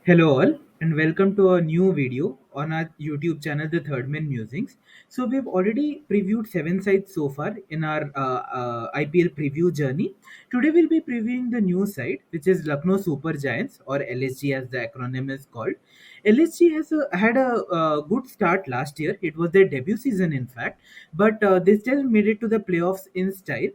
Hello all and welcome to a new video on our YouTube channel, The Third Man Musings. So we've already previewed seven sites so far in our IPL preview journey. Today we'll be previewing the new site, which is Lucknow Super Giants, or LSG as the acronym is called. LSG has had a good start last year. It was their debut season, in fact, but they still made it to the playoffs in style.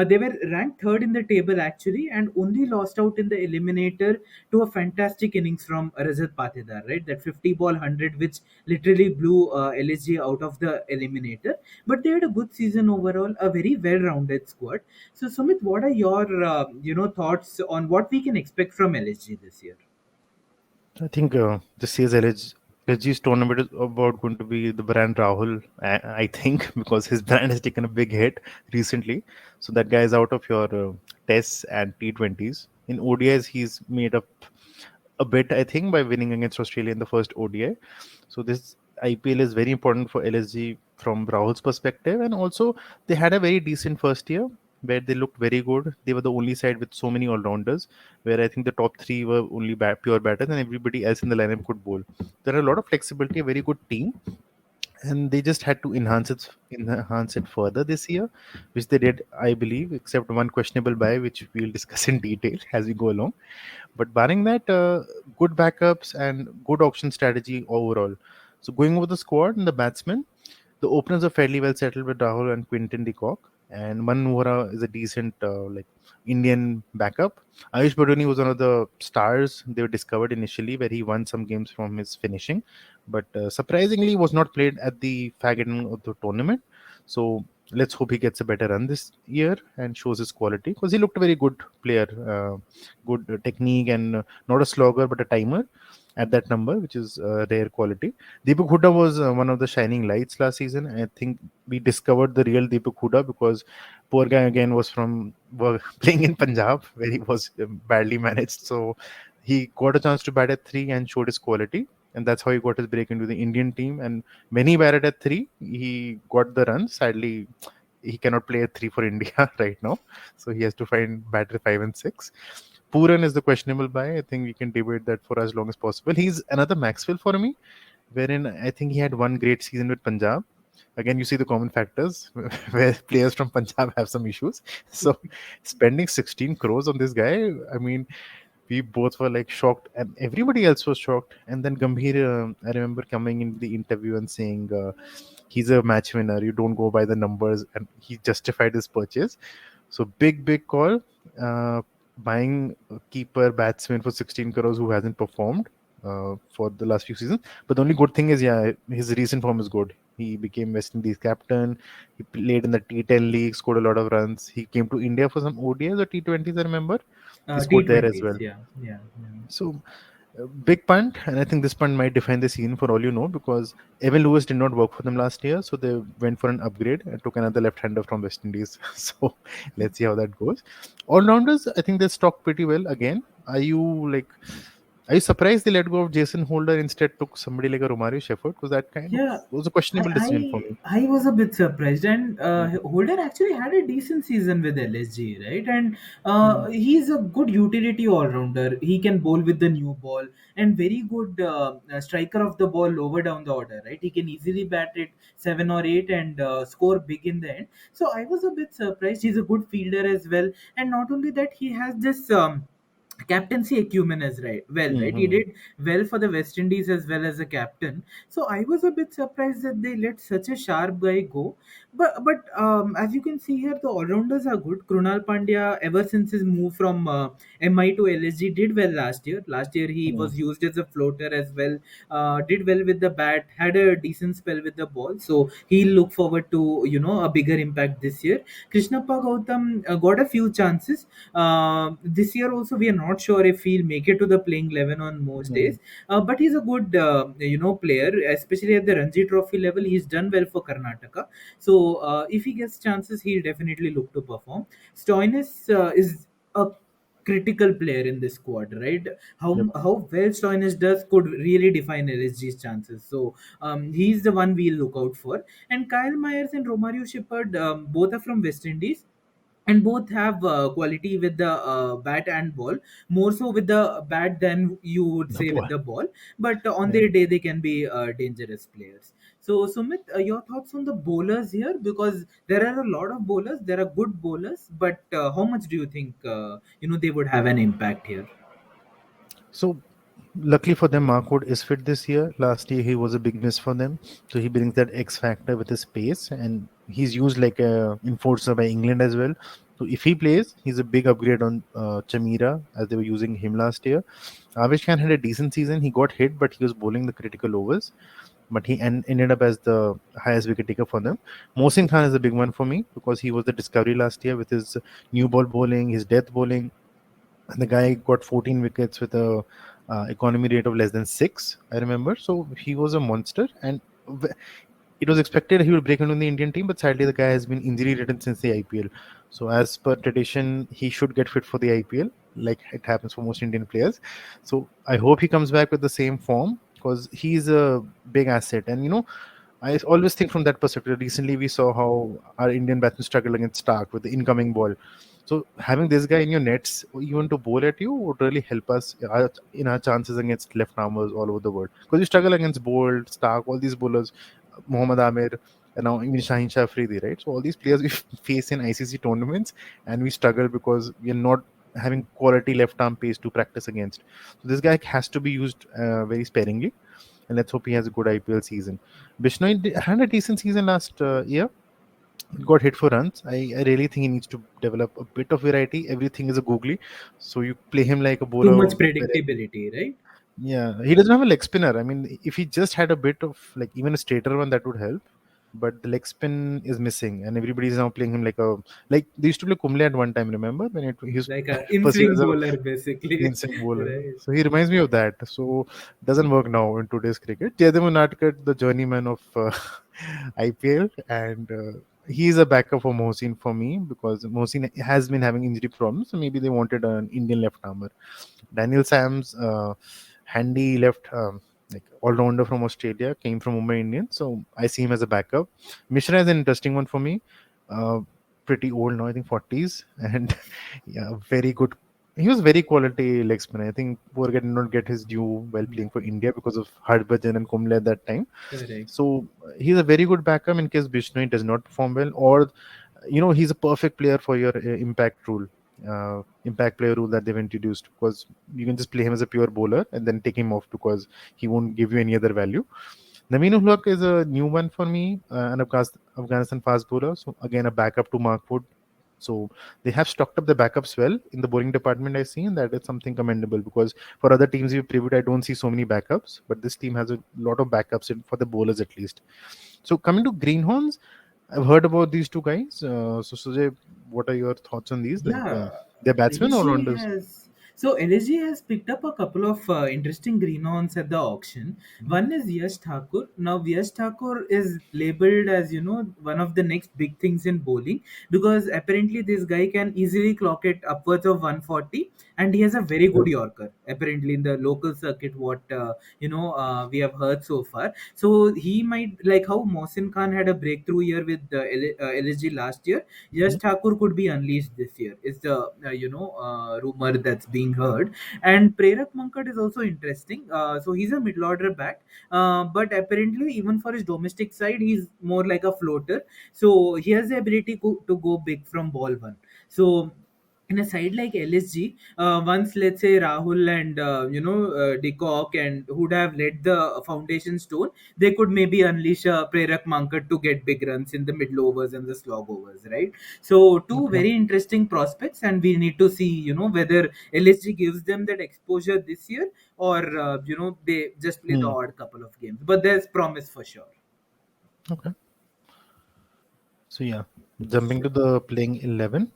They were ranked third in the table actually, and only lost out in the eliminator to a fantastic innings from Rajat Patidar, right? That 50 ball 100, which literally blew LSG out of the eliminator. But they had a good season overall, a very well-rounded squad. So, Sumit, what are your thoughts on what we can expect from LSG this year? I think this year's LG's tournament is about going to be the brand Rahul. I think because his brand has taken a big hit recently. So that guy is out of your tests and T20s. In ODIs, he's made up a bit, I think, by winning against Australia in the first ODI. So this IPL is very important for LSG from Rahul's perspective, and also they had a very decent first year where they looked very good. They were the only side with so many all-rounders, where I think the top three were only pure batters, and everybody else in the lineup could bowl. There are a lot of flexibility, a very good team, and they just had to enhance it further this year, which they did, I believe, except one questionable buy, which we'll discuss in detail as we go along. But barring that, good backups and good auction strategy overall. So going over the squad and the batsmen, the openers are fairly well settled with Rahul and Quinton de Kock, and Manmohra is a decent Indian backup. Ayush Badoni was one of the stars they were discovered initially, where he won some games from his finishing, but surprisingly was not played at the fag end of the tournament. So let's hope he gets a better run this year and shows his quality, because he looked a very good player, good technique, and not a slogger but a timer at that number, which is rare quality. Deepak Hooda was one of the shining lights last season. I think we discovered the real Deepak Hooda because poor guy again was playing in Punjab where he was badly managed. So he got a chance to bat at three and showed his quality. And that's how he got his break into the Indian team. And when he batted at three, he got the run. Sadly, he cannot play at three for India right now. So he has to find batter five and six. Pooran is the questionable buy. I think we can debate that for as long as possible. He's another Maxwell for me, wherein I think he had one great season with Punjab. Again, you see the common factors where players from Punjab have some issues. So spending 16 crores on this guy, I mean, we both were like shocked, and everybody else was shocked. And then Gambhir, I remember coming in the interview and saying he's a match winner. You don't go by the numbers, and he justified his purchase. So big call. Buying a keeper batsman for 16 crores who hasn't performed for the last few seasons. But the only good thing is, yeah, his recent form is good. He became West Indies captain. He played in the T10 league, scored a lot of runs. He came to India for some ODIs or T20s, I remember. He scored there as T20s, well. yeah, yeah, yeah. So big punt, and I think this punt might define the season for all you know, because Evan Lewis did not work for them last year, so they went for an upgrade and took another left-hander from West Indies. So let's see how that goes. All rounders, I think they stock pretty well. Again, are you surprised they let go of Jason Holder, instead took somebody like a Romario Shepherd? Because that kind of Yeah, was a I questionable decision for me. I was a bit surprised, and Mhm. Holder actually had a decent season with LSG, right? And Mhm. he's a good utility all rounder. He can bowl with the new ball, and very good striker of the ball lower down the order, right? He can easily bat it seven or eight and score big in the end. So I was a bit surprised. He's a good fielder as well, and not only that, he has this. Captaincy acumen as right, he Mhm. did well for the West Indies as well as a captain. So I was a bit surprised that they let such a sharp guy go. But as you can see here, the all-rounders are good. Krunal Pandya, ever since his move from MI to LSG, did well last year he Mhm. was used as a floater as well. Did well with the bat, had a decent spell with the ball, so he'll look forward to a bigger impact this year. Krishnappa Gautam got a few chances this year also. We are not sure if he'll make it to the playing 11 on most Mhm. days, but he's a good player, especially at the Ranji Trophy level. He's done well for Karnataka, so if he gets chances, he'll definitely look to perform. Stoinis is a critical player in this squad, right? Yep. How well Stoinis does could really define LSG's chances. So he's the one we'll look out for. And Kyle Myers and Romario Shepherd, both are from West Indies. and both have quality with the bat and ball, more so with the bat than you would The say with ball. the ball. But on Yeah. their day they can be dangerous players. So Sumit, your thoughts on the bowlers here, because there are a lot of bowlers, there are good bowlers, but how much do you think they would have an impact here? So luckily for them, Markwood is fit this year. Last year he was a big miss for them. So he brings that X factor with his pace, and he's used like a enforcer by England as well. So if he plays, he's a big upgrade on Chamira as they were using him last year. Avish Khan had a decent season. He got hit, but he was bowling the critical overs. But he ended up as the highest wicket taker for them. Mohsin Khan is a big one for me because he was the discovery last year with his new ball bowling, his death bowling, and the guy got 14 wickets with a economy rate of less than 6, I remember. So he was a monster, and it was expected he would break into the Indian team, but sadly the guy has been injury ridden since the IPL. So as per tradition, he should get fit for the IPL, like it happens for most Indian players. So I hope he comes back with the same form because he's a big asset. And I always think from that perspective. Recently, we saw how our Indian batsmen struggle against Stark with the incoming ball. So having this guy in your nets, even to bowl at you, would really help us in our chances against left armers all over the world. Because we struggle against Bolt, Stark, all these bowlers, Mohammad Amir, and now even Shaheen Shah Afridi, right? So all these players we face in ICC tournaments, and we struggle because we are not having quality left arm pace to practice against. So this guy has to be used very sparingly, and let's hope he has a good IPL season. Bishnoi had a decent season last year. Got hit for runs. I really think he needs to develop a bit of variety. Everything is a googly, so you play him like a Too bowler. much predictability, right? Yeah, he doesn't have a leg spinner. I mean, if he just had a bit of like even a straighter one, that would help. But the leg spin is missing, and everybody's now playing him like they used to play Kumble at one time. Remember when he was Like a in perceived swing as a bowler basically. insane bowler. Right. So he reminds me of that. So doesn't work now in today's cricket. Jaydev Unadkat, the journeyman of IPL, and he's a backup for Mohsin for me because Mohsin has been having injury problems. So maybe they wanted an Indian left armer. Daniel Sams, handy left like all-rounder from Australia, came from Mumbai Indians, so I see him as a backup. Mishra is an interesting one for me. Uh, Pretty old now, I think 40s, and yeah, very good. He was very quality leg spinner. I think Poor did not get his due while playing for India because of Harbhajan and Kumble at that time. Correct. So he's a very good backup in case Bishnoi does not perform well, or he's a perfect player for your impact player rule that they've introduced because you can just play him as a pure bowler and then take him off because he won't give you any other value. Naveen ul Haq is a new one for me, an Afghanistan fast bowler. So again, a backup to Mark Wood. So they have stocked up the backups well in the bowling department. I see, and that is something commendable because for other teams we've previewed, I don't see so many backups, but this team has a lot of backups for the bowlers at least. So coming to Greenhorns, I've heard about these two guys. So Sujay, what are your thoughts on these? Like, Yeah, they're batsmen or LSG rounders? has LSG has picked up a couple of interesting green-ons at the auction. One is Yash Thakur. Now Yash Thakur is labeled as one of the next big things in bowling, because apparently this guy can easily clock it upwards of 140, and he has a very good Yorker. Apparently in the local circuit, what we have heard so far. So he might, like how Mohsin Khan had a breakthrough year with LSG last year. Yash Mhm. Thakur could be unleashed this year. Is the rumor that's being heard. And Prerak Mankad is also interesting. So he's a middle order bat, but apparently even for his domestic side, he's more like a floater. So he has the ability to go big from ball one. So in a side like LSG, once let's say Rahul and De Kock and who'd have led the foundation stone, they could maybe unleash Prerak Mankad to get big runs in the middle overs and the slog overs, right? So two Okay. very interesting prospects, and we need to see whether LSG gives them that exposure this year, or they just play the Hmm. odd couple of games. But there's promise for sure. Okay. So yeah, jumping to the playing 11.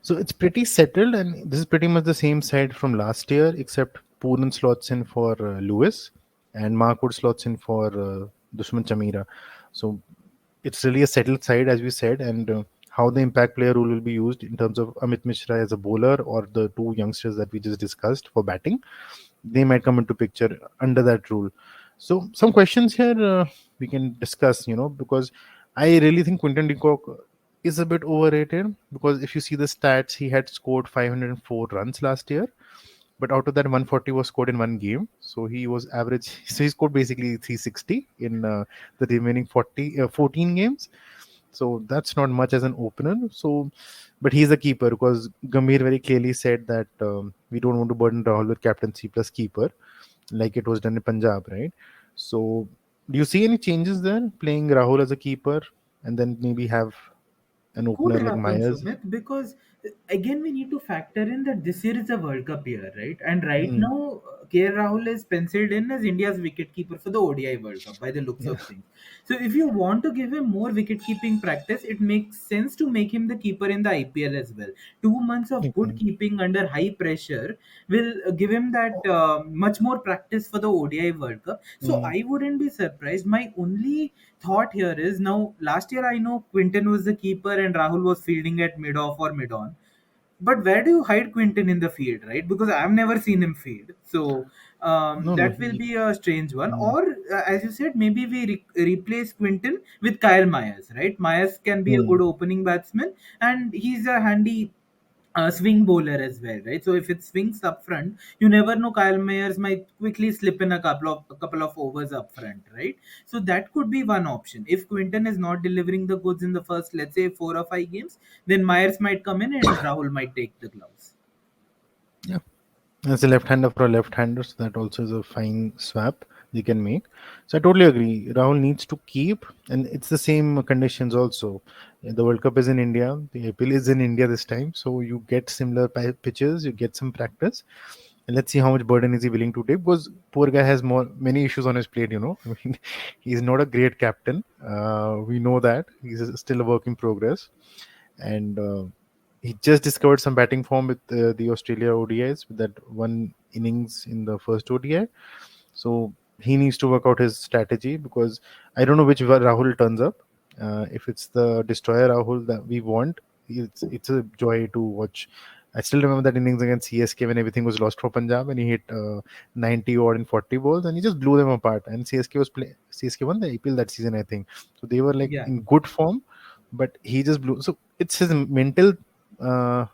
So it's pretty settled, and this is pretty much the same side from last year, except Pooran slots in for Lewis, and Markwood slots in for Dushman Chamira. So it's really a settled side, as we said, and how the impact player rule will be used in terms of Amit Mishra as a bowler or the two youngsters that we just discussed for batting, they might come into picture under that rule. So some questions here we can discuss, because I really think Quinton de Kock is a bit overrated because if you see the stats, he had scored 504 runs last year, but out of that 140 was scored in one game. So he was average. So he scored basically 360 in the remaining 14 games. So that's not much as an opener. So, but he's a keeper because Gambhir very clearly said that we don't want to burden Rahul with captaincy plus keeper like it was done in Punjab, right? So, do you see any changes there? Playing Rahul as a keeper and then maybe have an Could opener like happen, Myers? Sumit, because again we need to factor in that this year is a World Cup year, right? And right Mm, now, KR Rahul is penciled in as India's wicketkeeper for the ODI World Cup by the looks yeah. of things. So if you want to give him more wicket keeping practice, it makes sense to make him the keeper in the IPL as well. 2 months of good Okay. keeping under high pressure will give him that much more practice for the ODI World Cup. So Mm, I wouldn't be surprised. My only thought here is, now last year I know Quinton was the keeper and Rahul was fielding at mid off or mid on. But where do you hide Quinton in the field, right? Because I've never seen him field. So no, no. that will be a strange one. Mm, Or, as you said, maybe we replace Quinton with Kyle Myers, right? Myers can be a mm. good opening batsman, and he's a handy swing bowler as well, right? So if it swings up front, you never know. Kyle Mayers might quickly slip in a couple of overs up front, right? So that could be one option. If Quinton is not delivering the goods in the first, let's say 4 or 5 games, then Myers might come in and Rahul might take the gloves. Yeah. As a left-hander for a left-hander, so that also is a fine swap you can make. So I totally agree. Rahul needs to keep, and it's the same conditions also. The World Cup is in India. The IPL is in India this time, so you get similar pitches, you get some practice, and let's see how much burden is he willing to take. Because poor guy has many issues on his plate. I mean, he's not a great captain. We know that he's still a work in progress, and he just discovered some batting form with the Australia ODIs with that one innings in the first ODI. So he needs to work out his strategy because I don't know which Rahul turns up. If it's the destroyer Rahul that we want, it's a joy to watch. I still remember that innings against CSK when everything was lost for Punjab and he hit 90 odd in 40 balls and he just blew them apart. And CSK won the IPL that season, I think. So they were like Yeah. in good form, but he just blew. So it's his mental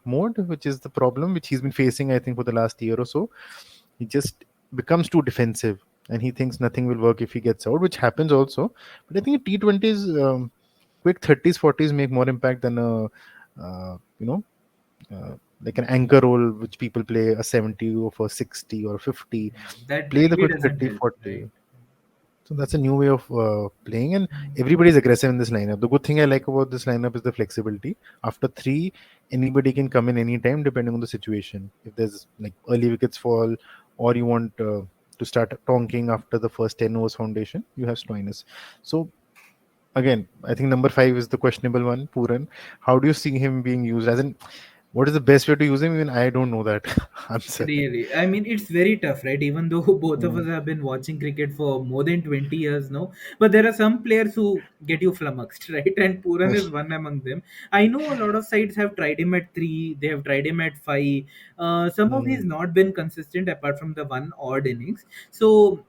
mode, which is the problem, which he's been facing, I think, for the last year or so. He just becomes too defensive and he thinks nothing will work if he gets out, which happens also. But I think T20s, quick 30s, 40s make more impact than a, like an anchor role, which people play a 70 or for 60 or 50. Yeah, that Play the really quick doesn't 30, help, 40. right? So that's a new way of playing, and everybody's aggressive in this lineup. The good thing I like about this lineup is the flexibility. After three, anybody can come in anytime depending on the situation. If there's like early wickets fall, or you want to start tonking after the first 10 overs foundation, you have Stoinis. So again, I think number five is the questionable one, Pooran. How do you see him being used? As in, what is the best way to use him? Even I don't know that answer. Really, I mean, it's very tough, right? Even though both of us Mm, have been watching cricket for more than 20 years now, but there are some players who get you flummoxed, right? And Puran is one among them. I know a lot of sides have tried him at three, they have tried him at five. Somehow he's mm. not been consistent apart from the one odd innings. So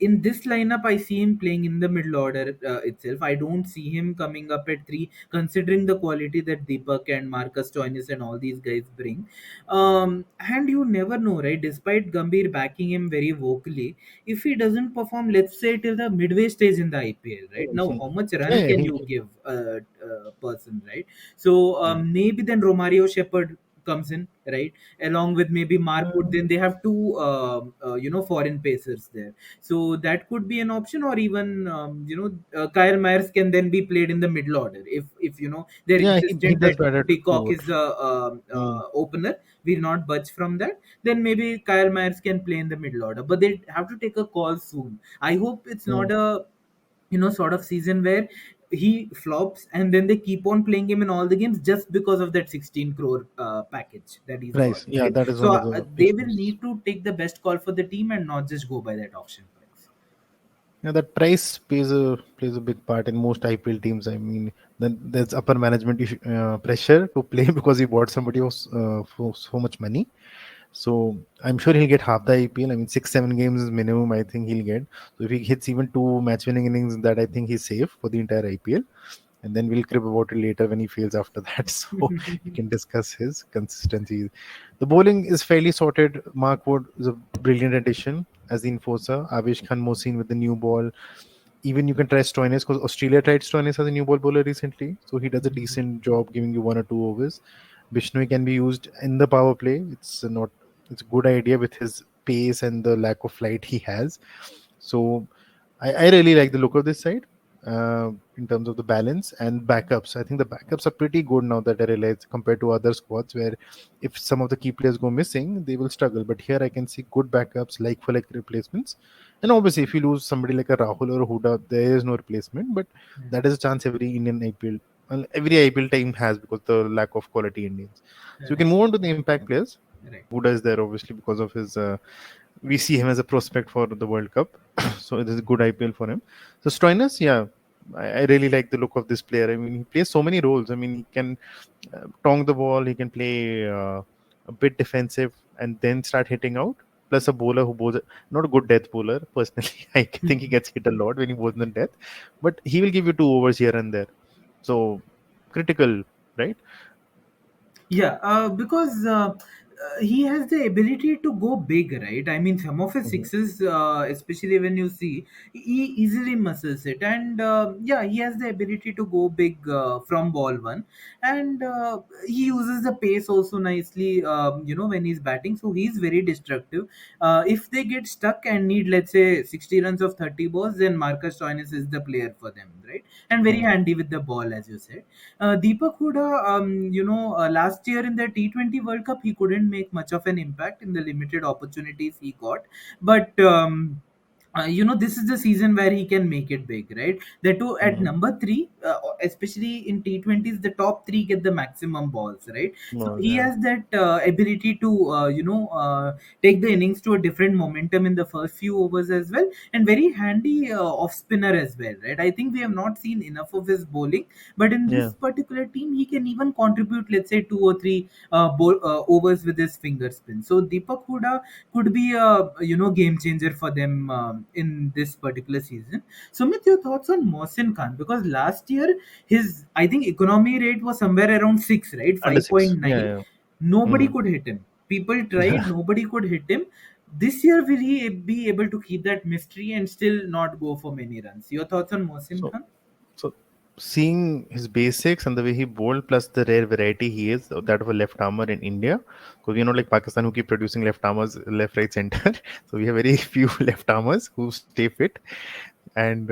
in this lineup I see him playing in the middle order itself. I don't see him coming up at three, considering the quality that Deepak and Marcus Stoinis and all these guys bring. And you never know, right? Despite Gambhir backing him very vocally, if he doesn't perform, let's say till the midway stage in the IPL, right? Now how much run Yeah, can he. you give a person, right? So Mm. maybe then Romario Shepherd comes in, right, along with maybe Marput. Then they have two foreign pacers there, so that could be an option. Or even Kyle Myers can then be played in the middle order if they're Yeah, he insistent does that better to Peacock both. is a Mm, opener, will not budge from that. Then maybe Kyle Myers can play in the middle order, but they have to take a call soon. I hope it's not mm. a sort of season where he flops and then they keep on playing him in all the games just because of that 16 crore package that he's got, Price. Yeah, right? that is So one of the they will issues. need to take the best call for the team and not just go by that auction price. Yeah, that price plays a big part in most IPL teams. I mean, then there's upper management pressure to play because he bought somebody else for so much money. So I'm sure he'll get half the IPL. I mean, 6-7 games is minimum. I think he'll get. So if he hits even two match-winning innings, that I think he's safe for the entire IPL. and then we'll crib about it later when he fails after that. So you can discuss his consistency. The bowling is fairly sorted. Mark Wood is a brilliant addition as the enforcer. Avish Khan Mohsin with the new ball. Even you can try Stoinis because Australia tried Stoinis as a new ball bowler recently. So he does a decent job giving you 1 or 2 overs. Bishnoi can be used in the power play. It's a good idea with his pace and the lack of flight he has. So I really like the look of this side in terms of the balance and backups. I think the backups are pretty good now that I realize compared to other squads where if some of the key players go missing, they will struggle. But here I can see good backups like for like replacements. And obviously, if you lose somebody like a Rahul or a Huda, there is no replacement. But that is a chance every Indian IPL, well, every IPL team has because the lack of quality Indians. So we can Right, move on to the impact players. right. Huda is there obviously because of his we see him as a prospect for the World Cup. So it is a good IPL for him. So Stoinis, yeah, I really like the look of this player. I mean, he plays so many roles. I mean, he can tong the ball, he can play a bit defensive and then start hitting out. Plus a bowler who bowls, not a good death bowler. Personally, I think he gets hit a lot when he bowls in death, but he will give you 2 overs here and there. So critical, right? Yeah, because he has the ability to go big, right? I mean, some of his Mhm. sixes, especially when you see, he easily muscles it, and yeah, he has the ability to go big from ball one, and he uses the pace also nicely. When he's batting, so he's very destructive. If they get stuck and need, let's say, 60 runs of 30 balls, then Marcus Stoinis is the player for them, right? And very Mhm. handy with the ball, as you said. Deepak Huda, last year in the T20 World Cup, he couldn't make much of an impact in the limited opportunities he got. But this is the season where he can make it big, right? The two at Mhm. number three, especially in T20s, the top three get the maximum balls, right? So Well, he yeah. has that ability to, take the innings to a different momentum in the first few overs as well, and very handy off spinner as well, right? I think we have not seen enough of his bowling, but in Yeah. this particular team, he can even contribute, let's say, two or three overs with his finger spin. So Deepak Huda could be a game changer for them in this particular season. Sumit, your thoughts on Mohsin Khan? Because last year his, I think, economy rate was somewhere around six, right? Under Five six. point Yeah. nine. Yeah. Nobody Mhm. could hit him. People tried, nobody could hit him. This year, will he be able to keep that mystery and still not go for many runs? Your thoughts on Mohsin So, Khan? so seeing his basics and the way he bowled, plus the rare variety he is, that of a left armer in India, because we know like Pakistan who keep producing left armers, left, right, center. So we have very few left armers who stay fit and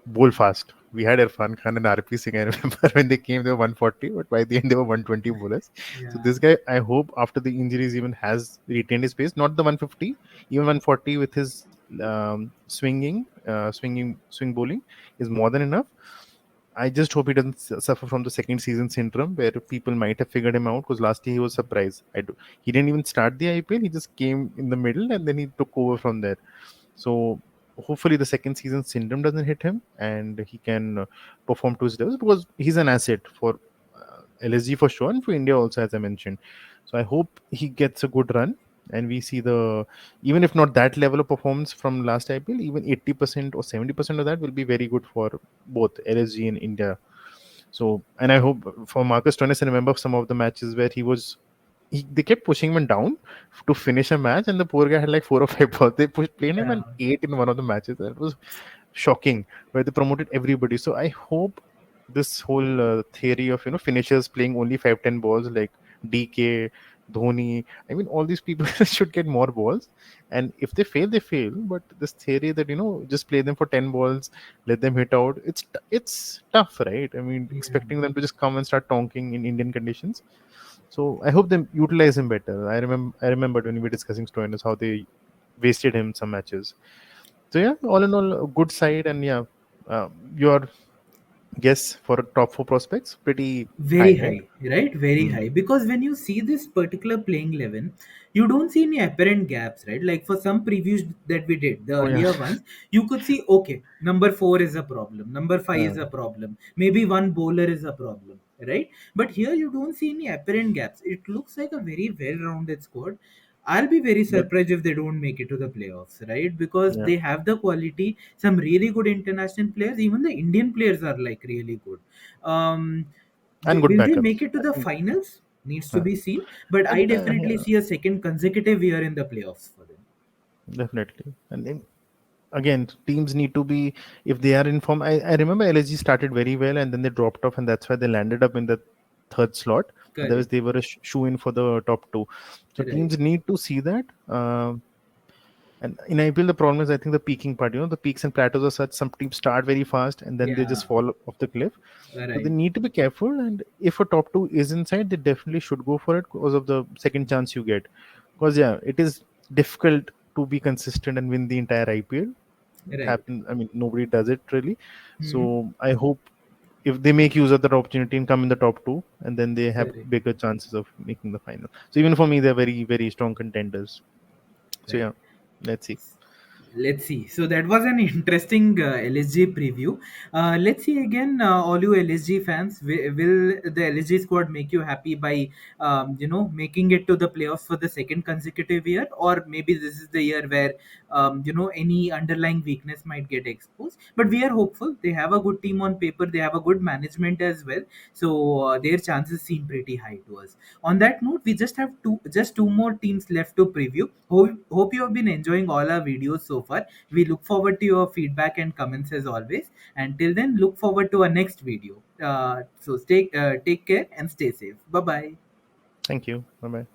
bowl fast. We had Irfan Khan and RP Singh. I remember when they came, they were 140, but by the end they were 120 bowlers. So Yeah. this guy, I hope after the injuries, even has retained his pace. Not the 150, even 140 with his swing bowling is more than enough. I just hope he doesn't suffer from the second season syndrome where people might have figured him out because last year he was surprised. He didn't even start the IPL. He just came in the middle and then he took over from there. So hopefully the second season syndrome doesn't hit him and he can perform to his levels because he's an asset for LSG for sure and for India also as I mentioned. So I hope he gets a good run and we see the even if not that level of performance from last IPL, even 80% or 70% of that will be very good for both LSG and India. So and I hope for Marcus Stoinis, I remember some of the matches where they kept pushing him down to finish a match, and the poor guy had like 4 or 5 balls. They played him Yeah. an eight in one of the matches. That was shocking. Where they promoted everybody. So I hope this whole theory of finishers playing only 5-10 balls like DK, Dhoni. I mean, all these people should get more balls, and if they fail, they fail. But this theory that just play them for 10 balls, let them hit out. It's tough, right? I mean, Yeah. expecting them to just come and start tonking in Indian conditions. So I hope they utilize him better. I remembered when we were discussing Stoinis how they wasted him some matches. So yeah, all in all, a good side, and yeah, your guess for top four prospects pretty Very high, right? high, right? Very Mm. high. Because when you see this particular playing 11, you don't see any apparent gaps, right? Like for some previews that we did, the Oh yeah. earlier ones, you could see, okay, number four is a problem, number five is Uh, a problem, maybe one bowler is a problem, right? But here you don't see any apparent gaps. It looks like a very well rounded squad. I'll be very But surprised if they don't make it to the playoffs, right? Because yeah, they have the quality, some really good international players. Even the Indian players are like really good. Um, and good will they backups. make it to I the think, finals? Needs to yeah. be seen. But I And definitely yeah, see a second consecutive year in the playoffs for them. definitely. And then, again, teams need to be, if they are in form. I remember LSG started very well and then they dropped off, and that's why they landed up in the third slot. Otherwise, Correct. they were a shoe in for the top two. So Right. teams need to see that. And in IPL, the problem is, I think, the peaking part. The peaks and plateaus are such. Some teams start very fast and then they Yeah. just fall off the cliff. So they Right. need to be careful. And if a top two is inside, they definitely should go for it because of the second chance you get. Because yeah, it is difficult to be consistent and win the entire IPL. It Right. happens. I mean, nobody does it really. Hmm. So I hope if they make use of that opportunity and come in the top two, and then they have Correct. bigger chances of making the final. So even for me, they're very, very strong contenders. So Right. yeah, let's see. Let's see. So that was an interesting LSG preview. Let's see again, all you LSG fans. Will the LSG squad make you happy by, making it to the playoffs for the second consecutive year, or maybe this is the year where, any underlying weakness might get exposed. But we are hopeful. They have a good team on paper. They have a good management as well. So their chances seem pretty high to us. On that note, we just two more teams left to preview. Hope you have been enjoying all our videos so far. We look forward to your feedback and comments as always. Until then, look forward to our next video. So take care and stay safe. Bye bye. Thank you. Bye bye.